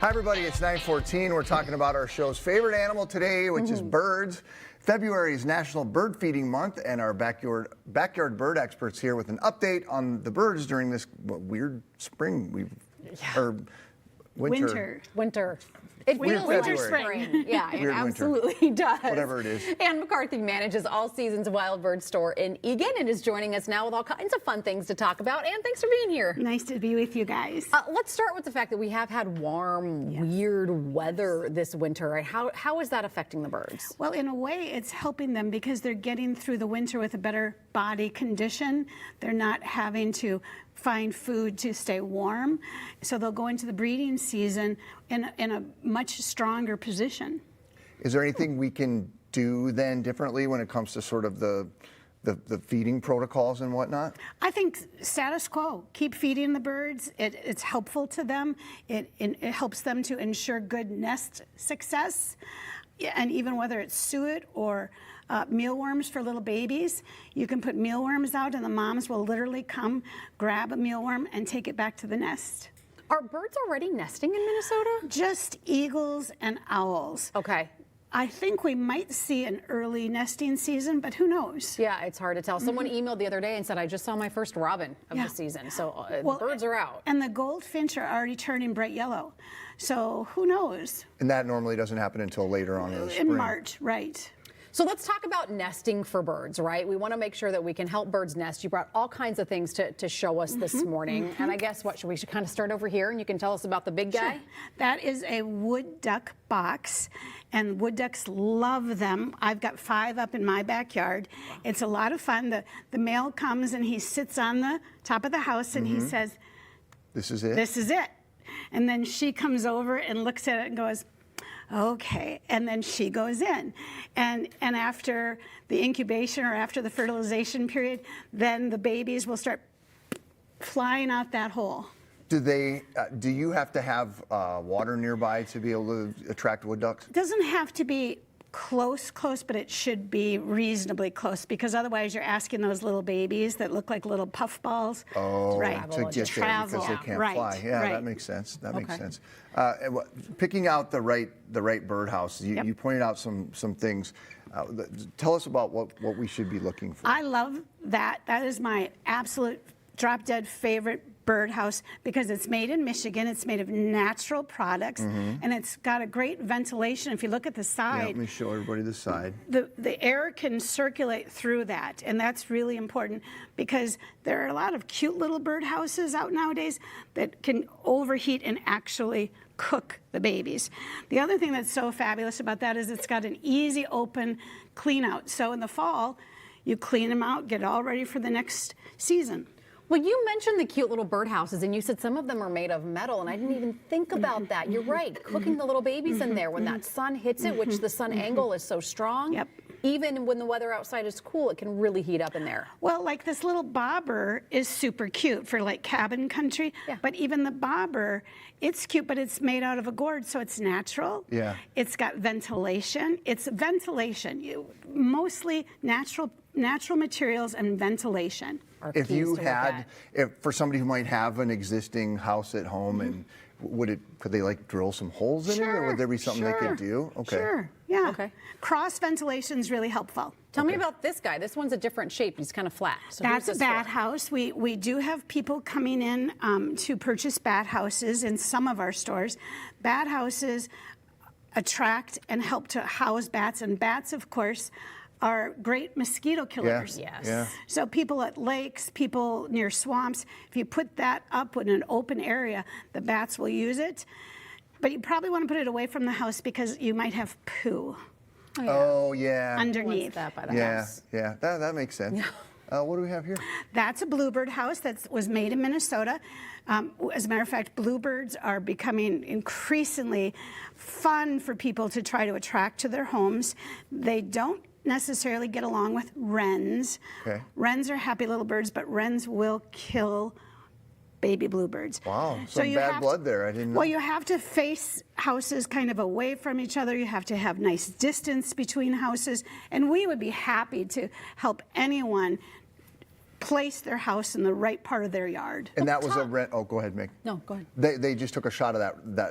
Hi everybody, it's 9:14. We're talking about our show's favorite animal today, which is birds. February is National Bird Feeding Month, and our backyard bird experts here with an update on the birds during this weird spring or winter. It Weird feels like February. spring. Yeah, it Weird winter. absolutely does. Whatever it is. Ann McCarthy manages All Seasons Wild Bird Store in Eagan and is joining us now with all kinds of fun things to talk about. Ann, thanks for being here. Nice to be with you guys. Let's start with the fact that we have had warm, weird weather this winter. Right? How is that affecting the birds? Well, in a way, it's helping them because they're getting through the winter with a better body condition. They're not having to find food to stay warm. So they'll go into the breeding season in a much stronger position. Is there anything we can do then differently when it comes to sort of the feeding protocols and whatnot? I think status quo. Keep feeding the birds. It's helpful to them. It helps them to ensure good nest success. And even whether it's suet or mealworms for little babies, you can put mealworms out and the moms will literally come grab a mealworm and take it back to the nest. Are birds already nesting in Minnesota? Just eagles and owls. Okay. I think we might see an early nesting season, but who knows? Yeah, it's hard to tell. Someone emailed the other day and said, I just saw my first robin of the season. So the birds are out. And the goldfinch are already turning bright yellow. So who knows? And that normally doesn't happen until later on in the spring. In March, right. So let's talk about nesting for birds, right? We want to make sure that we can help birds nest. You brought all kinds of things to show us this morning. And I guess we should kind of start over here and you can tell us about the big guy. Sure. That is a wood duck box, and wood ducks love them. I've got 5 up in my backyard. It's a lot of fun. The male comes and he sits on the top of the house and he says, This is it? "This is it." And then she comes over and looks at it and goes, "Okay," and then she goes in. And after the incubation or after the fertilization period, then the babies will start flying out that hole. Do you have to have water nearby to be able to attract wood ducks? It doesn't have to be close, but it should be reasonably close because otherwise you're asking those little babies that look like little puffballs. Oh, right. to get there because they can't fly. Yeah, that makes sense. That makes sense. Picking out the right birdhouse, you pointed out some things. Tell us about what we should be looking for. I love that. That is my absolute drop-dead favorite birdhouse because it's made in Michigan. It's made of natural products, and it's got a great ventilation. If you look at the side, let me show everybody the side. The air can circulate through that, and that's really important because there are a lot of cute little birdhouses out nowadays that can overheat and actually cook the babies. The other thing that's so fabulous about that is it's got an easy open clean out. So in the fall, you clean them out, get it all ready for the next season. Well, you mentioned the cute little birdhouses, and you said some of them are made of metal, and I didn't even think about that. You're right, cooking the little babies in there when that sun hits it, which the sun angle is so strong. Yep. Even when the weather outside is cool, it can really heat up in there. Well, like this little bobber is super cute for like cabin country, but even the bobber, it's cute, but it's made out of a gourd, so it's natural. Yeah. It's got ventilation. It's ventilation, mostly natural materials and ventilation. If you had, for somebody who might have an existing house at home, and could they like drill some holes in it, or would there be something they could do? Okay. Sure. Yeah. Okay. Cross ventilation is really helpful. Tell me about this guy. This one's a different shape. He's kind of flat. So that's a bat house. We do have people coming in to purchase bat houses in some of our stores. Bat houses attract and help to house bats, and bats, of course, are great mosquito killers. Yes. Yeah. So people at lakes, people near swamps, if you put that up in an open area, the bats will use it. But you probably want to put it away from the house because you might have poo. Oh, yeah. Underneath. That by the house. Yeah, that makes sense. What do we have here? That's a bluebird house that was made in Minnesota. As a matter of fact, bluebirds are becoming increasingly fun for people to try to attract to their homes. They don't necessarily get along with wrens. Okay. Wrens are happy little birds, but wrens will kill baby bluebirds. Wow, some bad blood there. I didn't know. Well, you have to face houses kind of away from each other. You have to have nice distance between houses. And we would be happy to help anyone place their house in the right part of their yard. And that was a wren. Oh, go ahead, Meg. No, go ahead. They just took a shot of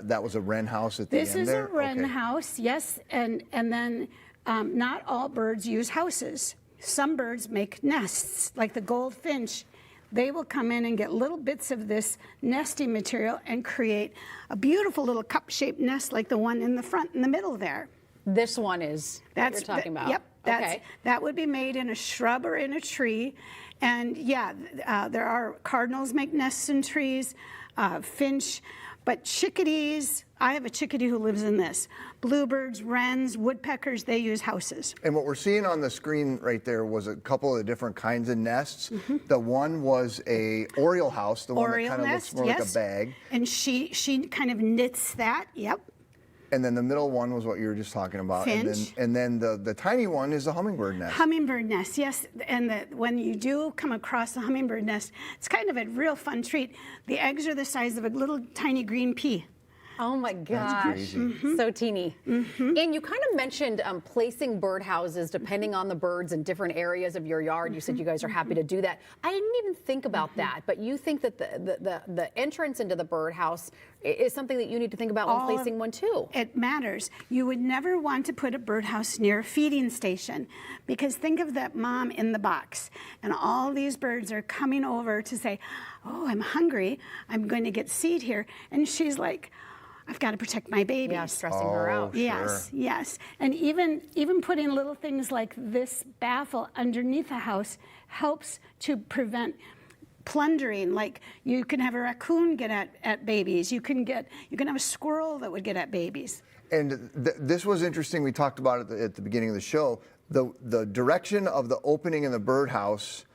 that was a wren house at the This end is there? a wren Okay. house, yes, and then not all birds use houses. Some birds make nests, like the goldfinch. They will come in and get little bits of this nesting material and create a beautiful little cup-shaped nest like the one in the front in the middle there. This one is what you're talking about. Yep, Okay. that would be made in a shrub or in a tree. And yeah, there are cardinals make nests in trees, finch, but chickadees, I have a chickadee who lives in this. Bluebirds, wrens, woodpeckers, they use houses. And what we're seeing on the screen right there was a couple of different kinds of nests. The one was a Oriole house, the one that Oriole kind of nest, looks more like a yes. bag. And she kind of knits that, yep. And then the middle one was what you were just talking about. Finch. And then the tiny one is the hummingbird nest. Hummingbird nest, yes. And when you do come across a hummingbird nest, it's kind of a real fun treat. The eggs are the size of a little tiny green pea. Oh my gosh, crazy. so teeny. And you kind of mentioned placing birdhouses depending on the birds in different areas of your yard. You said you guys are happy to do that. I didn't even think about that, but you think that the entrance into the birdhouse is something that you need to think about when placing one too. It matters. You would never want to put a birdhouse near a feeding station because think of that mom in the box and all these birds are coming over to say, oh, I'm hungry. I'm going to get seed here. And she's like, I've got to protect my babies. Yeah, stressing her out. Yes, yes. And even putting little things like this baffle underneath a house helps to prevent plundering. Like you can have a raccoon get at babies. You can have a squirrel that would get at babies. And this was interesting. We talked about it at the beginning of the show. The direction of the opening in the birdhouse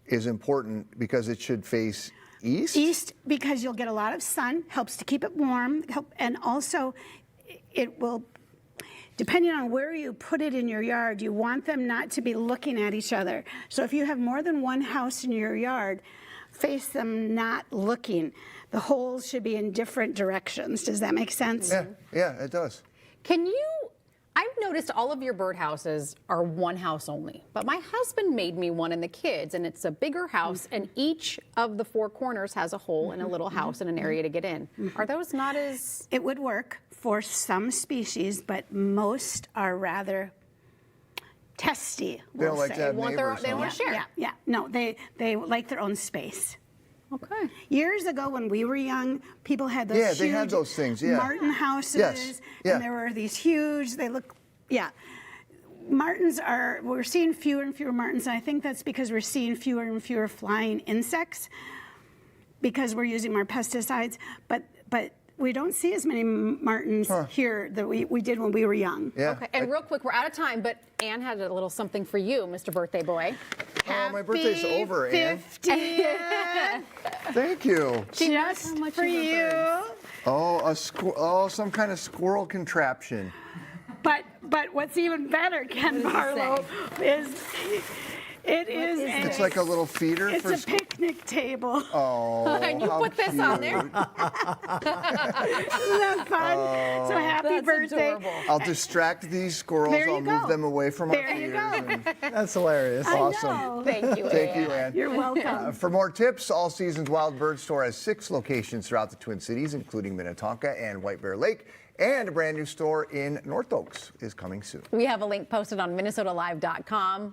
is important because it should face east? East, because you'll get a lot of sun, helps to keep it warm, and also it will, depending on where you put it in your yard, you want them not to be looking at each other. So if you have more than one house in your yard, face them not looking. The holes should be in different directions. Does that make sense? Yeah, it does. I've noticed all of your birdhouses are one house only, but my husband made me one and the kids, and it's a bigger house, and each of the four corners has a hole and a little house and an area to get in. Are those not as... It would work for some species, but most are rather testy, They don't we'll like say. to have They want neighbors. to share. Yeah. No, they like their own space. Okay. Years ago, when we were young, people had those Yeah, huge they had those things, yeah. martin houses, Yes, yeah. and there were these huge. They look, yeah. We're seeing fewer and fewer martins, and I think that's because we're seeing fewer and fewer flying insects because we're using more pesticides. But we don't see as many martins here that we did when we were young. Yeah. Okay, and real quick, we're out of time, but Ann had a little something for you, Mr. Birthday Boy. Oh, my birthday's over, Ann. 50th, Thank you. just much for you love you. Oh, some kind of squirrel contraption. But what's even better, Ken Barlow, is It's like a little feeder it's for a picnic table. Oh, And you how put this on there? cute. Isn't that fun? So happy That's birthday. adorable. I'll distract these squirrels. There you I'll move go. them away from our There you feeders. go. and- That's hilarious. I Awesome. know. Thank you, Thank Ann. you, Ann. You're welcome. For more tips, All Seasons Wild Bird Store has 6 locations throughout the Twin Cities, including Minnetonka and White Bear Lake, and a brand new store in North Oaks is coming soon. We have a link posted on minnesotalive.com.